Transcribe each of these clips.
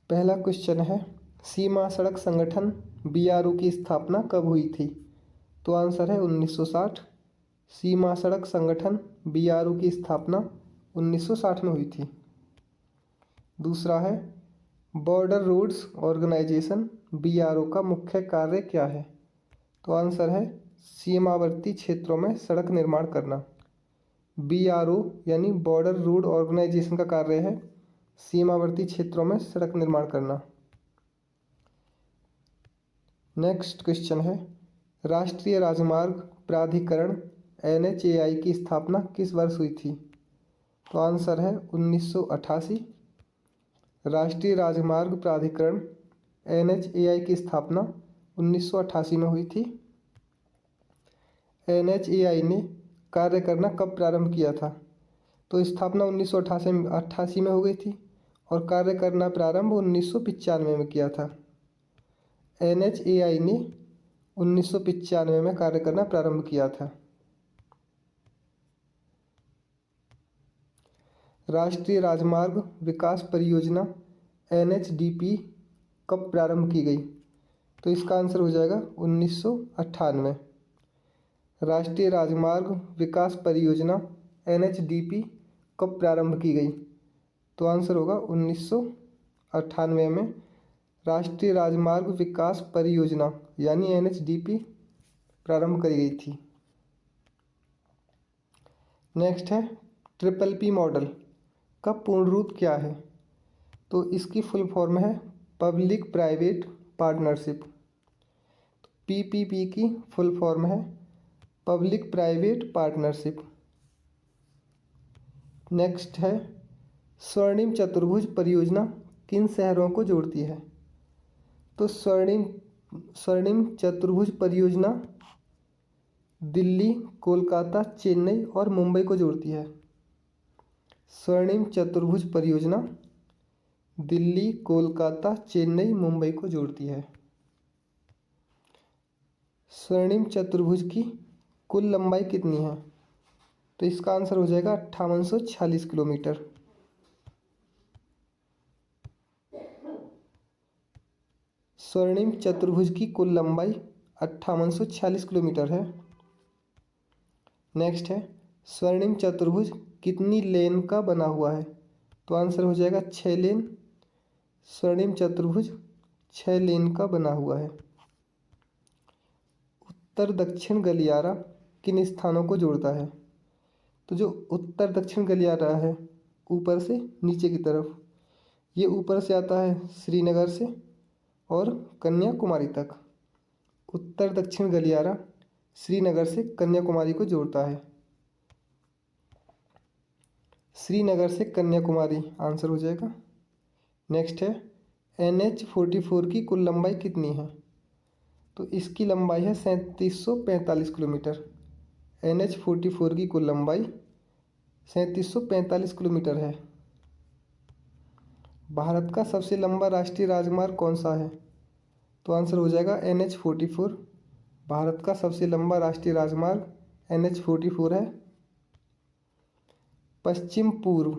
पहला क्वेश्चन है, सीमा सड़क संगठन बीआरओ की स्थापना कब हुई थी? तो आंसर है 1960। सीमा सड़क संगठन बीआरओ की स्थापना 1960 में हुई थी। दूसरा है, बॉर्डर रोड्स ऑर्गेनाइजेशन बीआरओ का मुख्य कार्य क्या है? तो आंसर है सीमावर्ती क्षेत्रों में सड़क निर्माण करना। बीआरओ यानी बॉर्डर रोड ऑर्गेनाइजेशन का कार्य है सीमावर्ती क्षेत्रों में सड़क निर्माण करना। नेक्स्ट क्वेश्चन है, राष्ट्रीय राजमार्ग प्राधिकरण एनएचएआई की स्थापना किस वर्ष हुई थी? तो आंसर है 1988। राष्ट्रीय राजमार्ग प्राधिकरण एनएचएआई की स्थापना 1988 में हुई थी। एनएचएआई ने कार्य करना कब प्रारंभ किया था? तो स्थापना 1988 में हो गई थी और कार्य करना प्रारंभ 1995 में किया था। एनएचएआई ने 1995 में कार्य करना प्रारंभ किया था। राष्ट्रीय राजमार्ग विकास परियोजना एनएचडीपी कब प्रारंभ की गई? तो इसका आंसर हो जाएगा 1998। राष्ट्रीय राजमार्ग विकास परियोजना एनएचडीपी कब प्रारंभ की गई? तो आंसर होगा 1998 में राष्ट्रीय राजमार्ग विकास परियोजना यानी एनएचडीपी प्रारंभ करी गई थी। नेक्स्ट है, ट्रिपल पी मॉडल का पूर्ण रूप क्या है? तो इसकी फुल फॉर्म है पब्लिक प्राइवेट पार्टनरशिप। पीपीपी की फुल फॉर्म है पब्लिक प्राइवेट पार्टनरशिप। नेक्स्ट है, स्वर्णिम चतुर्भुज परियोजना किन शहरों को जोड़ती है? तो स्वर्णिम चतुर्भुज परियोजना दिल्ली, कोलकाता, चेन्नई और मुंबई को जोड़ती है। स्वर्णिम चतुर्भुज परियोजना दिल्ली, कोलकाता, चेन्नई, मुंबई को जोड़ती है। स्वर्णिम चतुर्भुज की कुल लंबाई कितनी है? तो इसका आंसर हो जाएगा 5846 किलोमीटर। स्वर्णिम चतुर्भुज की कुल लंबाई 5846 किलोमीटर है। नेक्स्ट है, स्वर्णिम चतुर्भुज कितनी लेन का बना हुआ है? तो आंसर हो जाएगा 6 लेन। स्वर्णिम चतुर्भुज 6 लेन का बना हुआ है। उत्तर दक्षिण गलियारा किन स्थानों को जोड़ता है? तो जो उत्तर दक्षिण गलियारा है ऊपर से नीचे की तरफ, ये ऊपर से आता है श्रीनगर से और कन्याकुमारी तक। उत्तर दक्षिण गलियारा श्रीनगर से कन्याकुमारी को जोड़ता है। श्रीनगर से कन्याकुमारी आंसर हो जाएगा। नेक्स्ट है, NH44 की कुल लंबाई कितनी है? तो इसकी लंबाई है 3745 किलोमीटर। NH44 की कुल लंबाई 3745 किलोमीटर है। भारत का सबसे लंबा राष्ट्रीय राजमार्ग कौन सा है? तो आंसर हो जाएगा NH44। भारत का सबसे लंबा राष्ट्रीय राजमार्ग NH44 है। पश्चिम पूर्व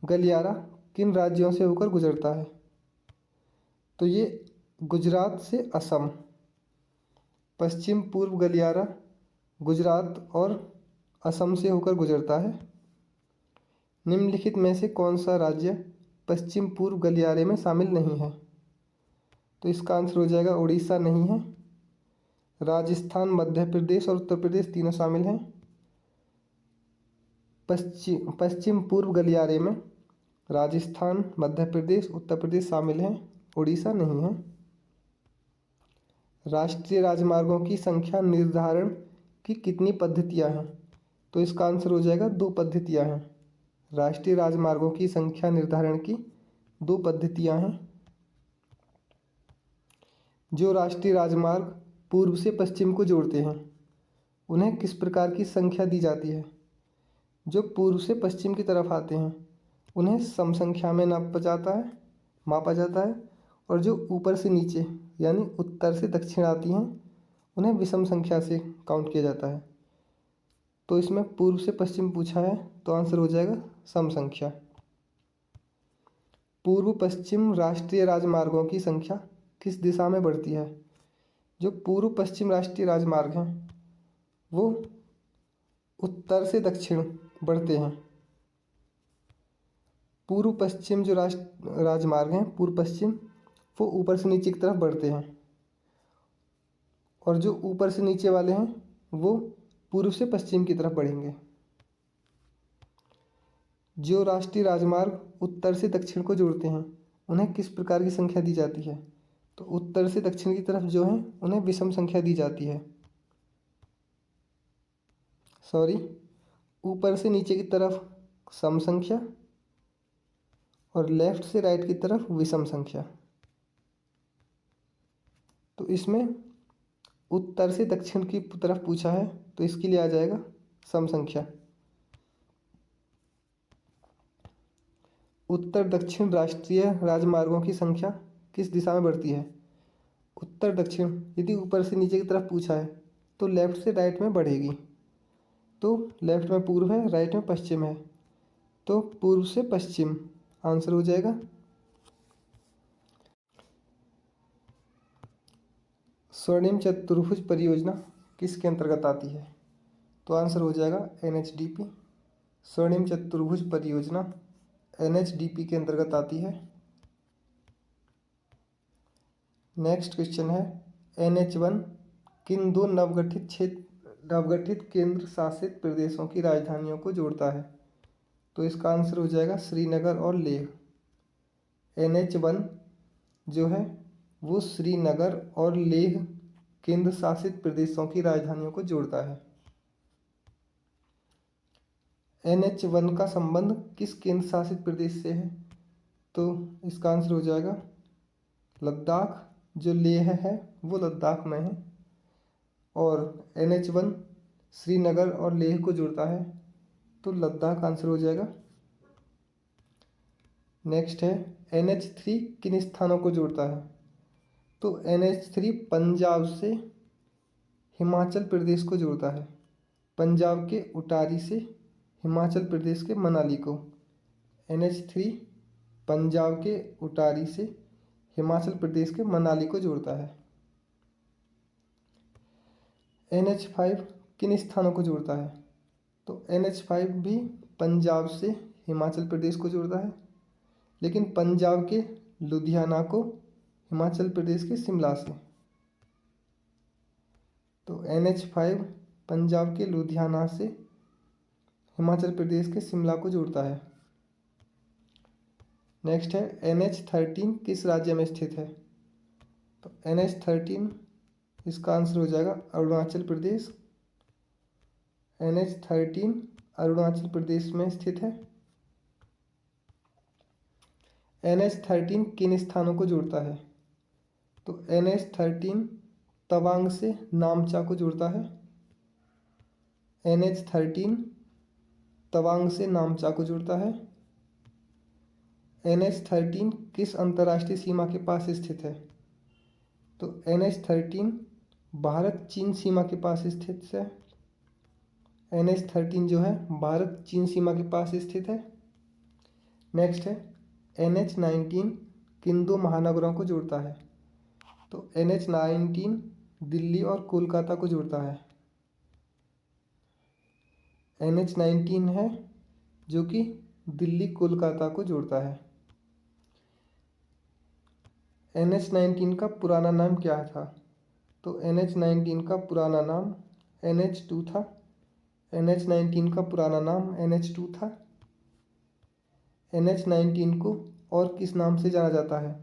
गलियारा किन राज्यों से होकर गुजरता है? तो ये गुजरात से असम। पश्चिम पूर्व गलियारा गुजरात और असम से होकर गुजरता है। निम्नलिखित में से कौन सा राज्य पश्चिम पूर्व गलियारे में शामिल नहीं है? तो इसका आंसर हो जाएगा उड़ीसा नहीं है। राजस्थान, मध्य प्रदेश और उत्तर प्रदेश तीनों शामिल हैं। पश्चिम पूर्व गलियारे में राजस्थान, मध्य प्रदेश, उत्तर प्रदेश शामिल हैं, उड़ीसा नहीं है। राष्ट्रीय राजमार्गों की संख्या निर्धारण की कितनी पद्धतियां हैं? तो इसका आंसर हो जाएगा 2 पद्धतियां हैं। राष्ट्रीय राजमार्गों की संख्या निर्धारण की 2 पद्धतियां हैं। जो राष्ट्रीय राजमार्ग पूर्व से पश्चिम को जोड़ते हैं उन्हें किस प्रकार की संख्या दी जाती है? जो पूर्व से पश्चिम की तरफ आते हैं उन्हें सम संख्या में मापा जाता है और जो ऊपर से नीचे यानी उत्तर से दक्षिण आती हैं उन्हें विषम संख्या से काउंट किया जाता है। तो इसमें पूर्व से पश्चिम पूछा है तो आंसर हो जाएगा सम संख्या। पूर्व पश्चिम राष्ट्रीय राजमार्गों की संख्या किस दिशा में बढ़ती है? जो पूर्व पश्चिम राष्ट्रीय राजमार्ग हैं वो उत्तर से दक्षिण बढ़ते हैं। पूर्व पश्चिम जो राजमार्ग हैं पूर्व पश्चिम, वो ऊपर से नीचे की तरफ बढ़ते हैं, और जो ऊपर से नीचे वाले हैं वो पूर्व से पश्चिम की तरफ बढ़ेंगे। जो राष्ट्रीय राजमार्ग उत्तर से दक्षिण को जोड़ते हैं उन्हें किस प्रकार की संख्या दी जाती है? तो उत्तर से दक्षिण की तरफ जो है उन्हें विषम संख्या दी जाती है। सॉरी, ऊपर से नीचे की तरफ सम संख्या और लेफ्ट से राइट की तरफ विषम संख्या। तो इसमें उत्तर से दक्षिण की तरफ पूछा है तो इसके लिए आ जाएगा सम संख्या। उत्तर दक्षिण राष्ट्रीय राजमार्गों की संख्या किस दिशा में बढ़ती है? उत्तर दक्षिण यदि ऊपर से नीचे की तरफ पूछा है तो लेफ्ट से राइट में बढ़ेगी। तो लेफ्ट में पूर्व है, राइट में पश्चिम है, तो पूर्व से पश्चिम आंसर हो जाएगा। स्वर्णिम चतुर्भुज परियोजना किसके अंतर्गत आती है? तो आंसर हो जाएगा NHDP। स्वर्णिम चतुर्भुज परियोजना NHDP के अंतर्गत आती है। नेक्स्ट क्वेश्चन है NH1 किन दो नवगठित केंद्र शासित प्रदेशों की राजधानियों को जोड़ता है? तो इसका आंसर हो जाएगा श्रीनगर और लेह। NH1 जो है वो श्रीनगर और लेह केंद्र शासित प्रदेशों की राजधानियों को जोड़ता है। NH1 का संबंध किस केंद्र शासित प्रदेश से है? तो इसका आंसर हो जाएगा लद्दाख। जो लेह है वो लद्दाख में है, और NH1 श्रीनगर और लेह को जोड़ता है, तो लद्दाख आंसर हो जाएगा। नेक्स्ट है NH3 किन स्थानों को जोड़ता है? तो NH3 पंजाब से हिमाचल प्रदेश को जोड़ता है। पंजाब के उटारी से हिमाचल प्रदेश के मनाली को। NH3 पंजाब के उटारी से हिमाचल प्रदेश के मनाली को जोड़ता है। NH5 किन स्थानों को जोड़ता है? तो NH5 भी पंजाब से हिमाचल प्रदेश को जोड़ता है, लेकिन पंजाब के लुधियाना को हिमाचल प्रदेश के शिमला से। तो NH5 पंजाब के लुधियाना से हिमाचल प्रदेश के शिमला को जोड़ता है। नेक्स्ट है NH13 किस राज्य में स्थित है? तो NH13 इसका आंसर हो जाएगा अरुणाचल प्रदेश। NH13 अरुणाचल प्रदेश में स्थित है। NH13 किन स्थानों को जोड़ता है? तो NH13 तवांग से नामचा को जोड़ता है। NH13 तवांग से नामचा को जोड़ता है। NH13 किस अंतर्राष्ट्रीय सीमा के पास स्थित है? तो NH13 भारत चीन सीमा के पास स्थित है। NH13 जो है भारत चीन सीमा के पास स्थित है। नेक्स्ट है NH19 किन दो महानगरों को जोड़ता है? तो NH19 दिल्ली और कोलकाता को जोड़ता है। NH19 है जो कि दिल्ली कोलकाता को जोड़ता है। NH19 का पुराना नाम क्या था? तो NH19 का पुराना नाम NH2 था। NH19 का पुराना नाम NH2 था। NH19 को और किस नाम से जाना जाता है?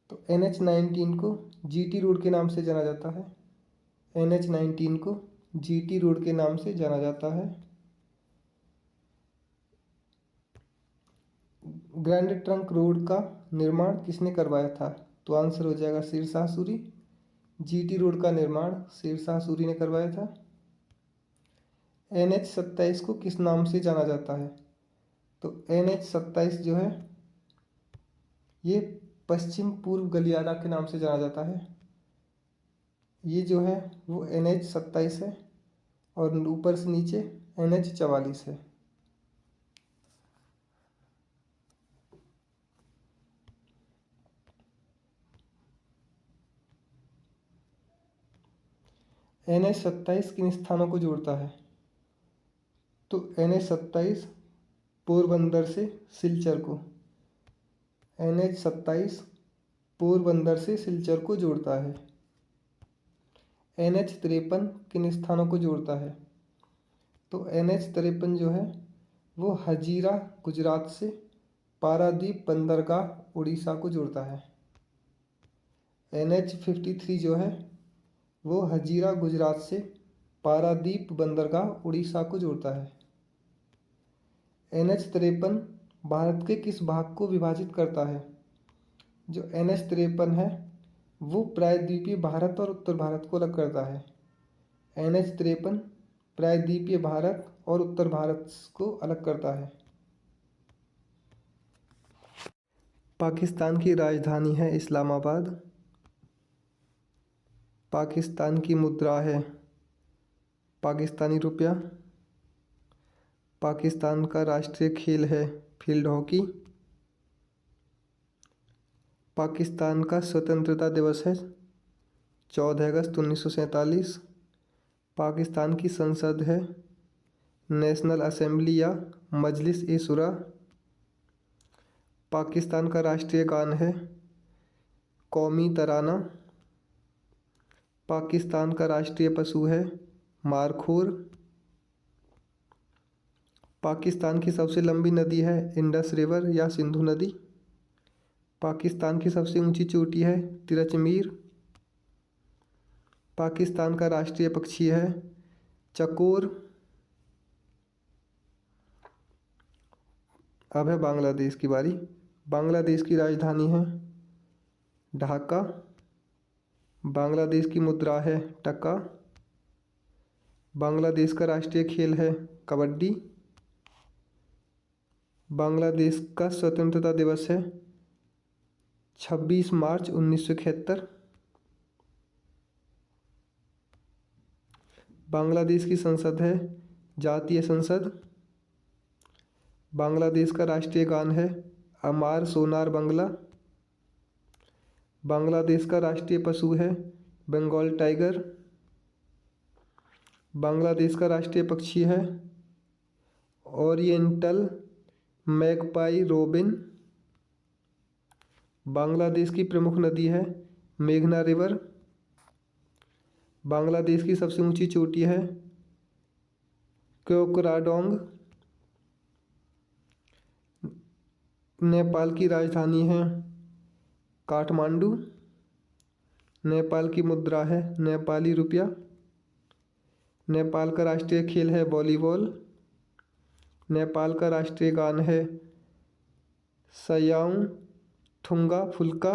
तो NH19 को GT रोड के नाम से जाना जाता है। NH19 को GT रोड के नाम से जाना जाता है। ग्रैंड ट्रंक रोड का निर्माण किसने करवाया था? तो आंसर हो जाएगा शेरशाह सूरी। GT रोड का निर्माण शेरशाह सूरी ने करवाया था। NH27 को किस नाम से जाना जाता है? तो NH27 जो है ये पश्चिम पूर्व गलियारा के नाम से जाना जाता है। ये जो है वो NH27 है, और ऊपर से नीचे NH44 है। NH-27 किन स्थानों को जोड़ता है? तो NH-27 पोरबंदर से सिलचर को, NH-27 पोरबंदर से सिलचर को जोड़ता है। NH-53 किन स्थानों को जोड़ता है? तो NH-53 जो है वो हजीरा गुजरात से पारादीप बंदरगाह उड़ीसा को जोड़ता है। NH-53 जो है वो हजीरा गुजरात से पारादीप बंदरगाह उड़ीसा को जोड़ता है। NH-53 भारत के किस भाग को विभाजित करता है? जो NH-53 है वो प्रायद्वीपीय भारत और उत्तर भारत को अलग करता है। NH-53 प्रायद्वीपीय भारत और उत्तर भारत को अलग करता है। पाकिस्तान की राजधानी है इस्लामाबाद। पाकिस्तान की मुद्रा है पाकिस्तानी रुपया। पाकिस्तान का राष्ट्रीय खेल है फील्ड हॉकी। पाकिस्तान का स्वतंत्रता दिवस है 14 अगस्त 1947। पाकिस्तान की संसद है नेशनल असेंबली या मजलिस ए शुरा। पाकिस्तान का राष्ट्रीय गान है कौमी तराना। पाकिस्तान का राष्ट्रीय पशु है मारखोर। पाकिस्तान की सबसे लंबी नदी है इंडस रिवर या सिंधु नदी। पाकिस्तान की सबसे ऊंची चोटी है तिरचमीर। पाकिस्तान का राष्ट्रीय पक्षी है चकोर। अब है बांग्लादेश की बारी। बांग्लादेश की राजधानी है ढाका। बांग्लादेश की मुद्रा है टका। बांग्लादेश का राष्ट्रीय खेल है कबड्डी। बांग्लादेश का स्वतंत्रता दिवस है 26 मार्च 1971। बांग्लादेश की संसद है जातीय संसद। बांग्लादेश का राष्ट्रीय गान है अमार सोनार बंगला। बांग्लादेश का राष्ट्रीय पशु है बंगाल टाइगर। बांग्लादेश का राष्ट्रीय पक्षी है ओरिएंटल मैगपाई रोबिन। बांग्लादेश की प्रमुख नदी है मेघना रिवर। बांग्लादेश की सबसे ऊंची चोटी है कोकराडोंग। नेपाल की राजधानी है काठमांडू। नेपाल की मुद्रा है नेपाली रुपया। नेपाल का राष्ट्रीय खेल है वॉलीबॉल। नेपाल का राष्ट्रीय गान है सयाऊं थुंगा फुल्का।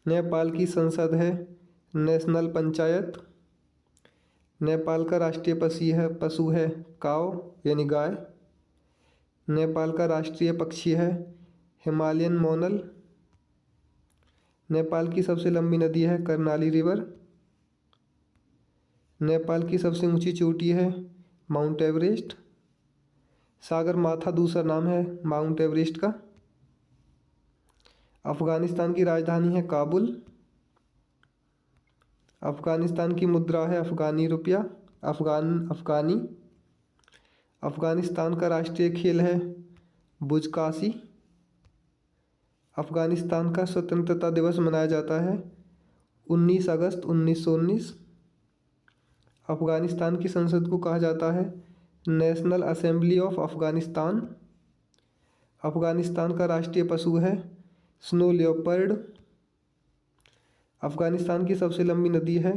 नेपाल की संसद है नेशनल पंचायत। नेपाल का राष्ट्रीय पशु है काऊ यानी गाय। नेपाल का राष्ट्रीय पक्षी है हिमालयन मोनल। नेपाल की सबसे लंबी नदी है कर्नाली रिवर। नेपाल की सबसे ऊंची चोटी है माउंट एवरेस्ट। सागर माथा दूसरा नाम है माउंट एवरेस्ट का। अफ़गानिस्तान की राजधानी है काबुल। अफ़गानिस्तान की मुद्रा है अफ़गानी रुपया अफ़गानी। अफ़गानिस्तान का राष्ट्रीय खेल है बुज़काशी। अफ़गानिस्तान का स्वतंत्रता दिवस मनाया जाता है 19 अगस्त 1919। अफ़गानिस्तान की संसद को कहा जाता है national assembly of Afghanistan. Afghanistan का राष्ट्रीय पशु है स्नो लियोपर्ड। अफ़गानिस्तान की सबसे लंबी नदी है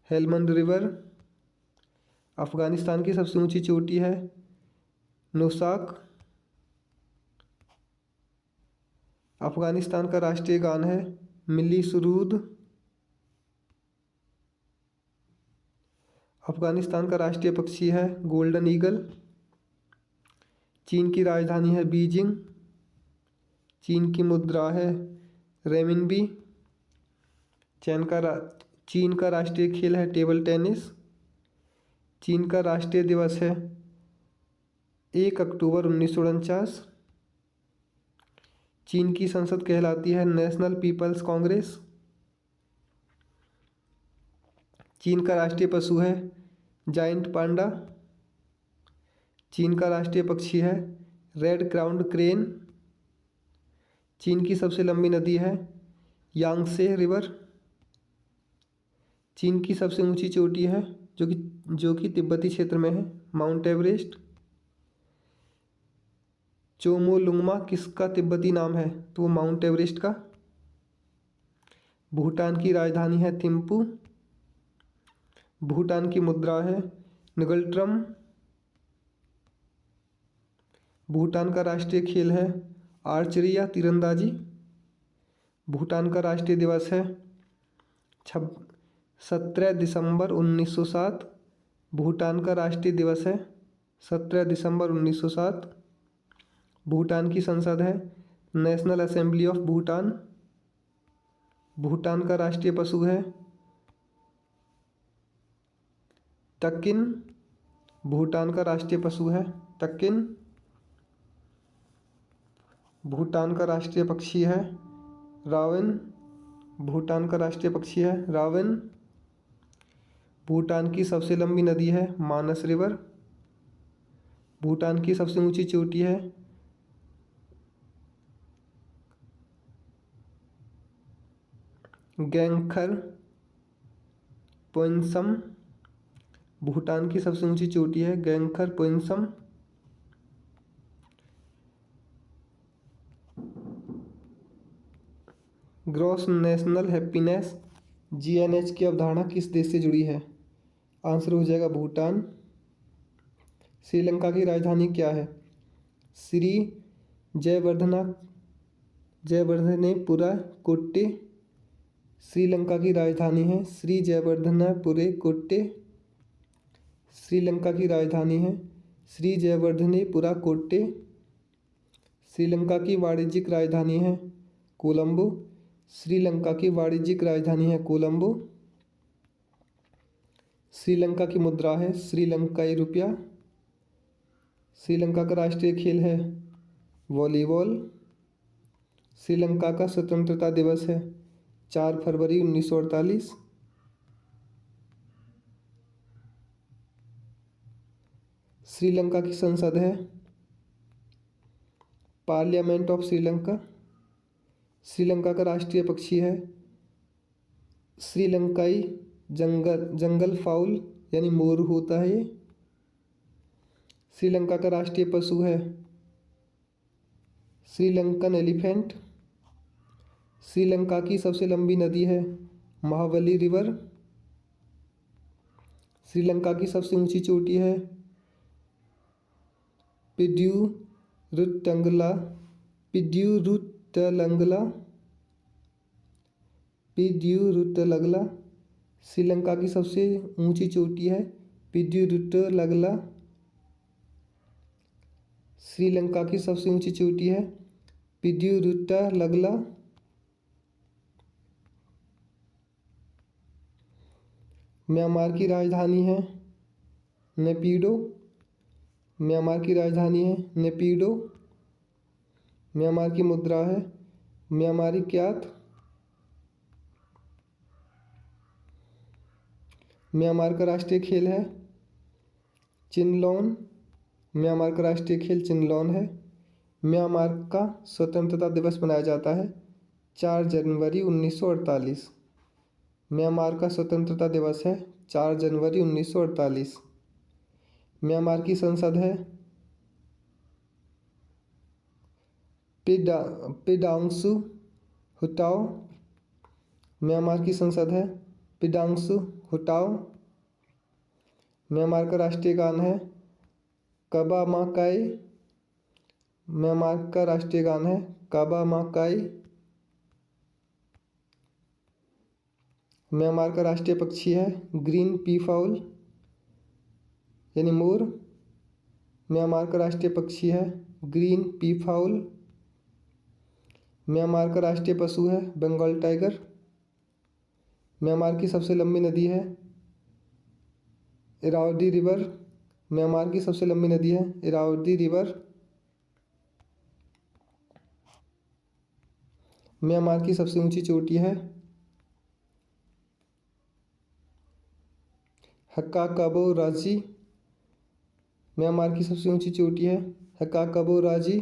हेलमंद रिवर। अफ़गानिस्तान की सबसे ऊंची चोटी है नोशाक। अफ़गानिस्तान का राष्ट्रीय गान है मिली सुरूद। अफ़गानिस्तान का राष्ट्रीय पक्षी है गोल्डन ईगल। चीन की राजधानी है बीजिंग। चीन की मुद्रा है रेमिनबी। चीन का राष्ट्रीय खेल है टेबल टेनिस। चीन का राष्ट्रीय दिवस है 1 अक्टूबर 1949। चीन की संसद कहलाती है नेशनल पीपल्स कांग्रेस। चीन का राष्ट्रीय पशु है जाइंट पांडा। चीन का राष्ट्रीय पक्षी है रेड क्राउन्ड क्रेन। चीन की सबसे लंबी नदी है यांगसे रिवर। चीन की सबसे ऊंची चोटी है जो कि तिब्बती क्षेत्र में है माउंट एवरेस्ट। चोमोलुंगमा किसका तिब्बती नाम है? तो वो माउंट एवरेस्ट का। भूटान की राजधानी है थिम्पू। भूटान की मुद्रा है नगल्ट्रम। भूटान का राष्ट्रीय खेल है आर्चरी या तीरंदाजी। भूटान का राष्ट्रीय दिवस है 17 दिसंबर 1907। भूटान का राष्ट्रीय दिवस है 17 दिसंबर 1907। भूटान की संसद है national assembly of Bhutan. Bhutan का राष्ट्रीय पशु है टक्किन। भूटान का राष्ट्रीय पशु है टक्किन। भूटान का राष्ट्रीय पक्षी है रावण। भूटान का राष्ट्रीय पक्षी है रावण। भूटान की सबसे लंबी नदी है मानस रिवर। भूटान की सबसे ऊंची चोटी है गैंगखर पोइनसम। भूटान की सबसे ऊंची चोटी है गैंगखर पोइनसम। ग्रॉस नेशनल हैप्पीनेस GNH की अवधारणा किस देश से जुड़ी है? आंसर हो जाएगा भूटान। श्रीलंका की राजधानी क्या है? श्री जयवर्धनेपुरा कोट्टे। श्रीलंका की राजधानी है श्री जयवर्धनेपुरे कोट्टे। श्रीलंका की राजधानी है श्री जयवर्धनेपुरा कोट्टे। श्रीलंका की वाणिज्यिक राजधानी है कोलंबो। श्रीलंका की वाणिज्यिक राजधानी है कोलंबो। श्रीलंका की मुद्रा है श्रीलंकाई रुपया। श्रीलंका का राष्ट्रीय खेल है वॉलीबॉल। श्रीलंका का स्वतंत्रता दिवस है 4 फरवरी 1948। श्रीलंका की संसद है पार्लियामेंट ऑफ श्रीलंका। श्रीलंका का राष्ट्रीय पक्षी है श्रीलंकाई जंगल फाउल यानी मोर होता है ये। श्रीलंका का राष्ट्रीय पशु है श्रीलंकन एलिफेंट। श्रीलंका की सबसे लंबी नदी है महाबली रिवर। श्रीलंका की सबसे ऊंची चोटी है पिड्यूरुट्टलंगला। पिड्यूरुट्टलंगला। श्रीलंका की सबसे ऊंची चोटी है पिड्यूरुट्टलंगला। श्रीलंका की सबसे ऊंची चोटी है पिड्यूरुट्टलंगला। म्यांमार की राजधानी है नेपिडो। म्यांमार की राजधानी है नेपिडो। म्यांमार की मुद्रा है म्यांमारी क्यात। म्यांमार का राष्ट्रीय खेल है चिनलॉन। म्यांमार का राष्ट्रीय खेल चिनलॉन है। म्यांमार का स्वतंत्रता दिवस मनाया जाता है 4 जनवरी 1948। म्यांमार का स्वतंत्रता दिवस है 4 जनवरी 1948। म्यांमार की संसद है पिडांगसू हुटाओ। म्यांमार की संसद है पिडांगसू हुटाओ। म्यांमार का राष्ट्रीय गान है काबा मा काई। म्यांमार का राष्ट्रीय गान है काबा मा काई। म्यांमार का राष्ट्रीय पक्षी है ग्रीन पी फाउल यानी मोर। म्यांमार का राष्ट्रीय पक्षी है ग्रीन पी फाउल। म्यांमार का राष्ट्रीय पशु है बंगाल टाइगर। म्यांमार की सबसे लंबी नदी है इरावदी रिवर। म्यांमार की सबसे लंबी नदी है इरावदी रिवर। म्यांमार की सबसे ऊंची चोटी है हक्का कबो राजी म्यांमार की सबसे ऊंची चोटी है हक्का कबो राजी।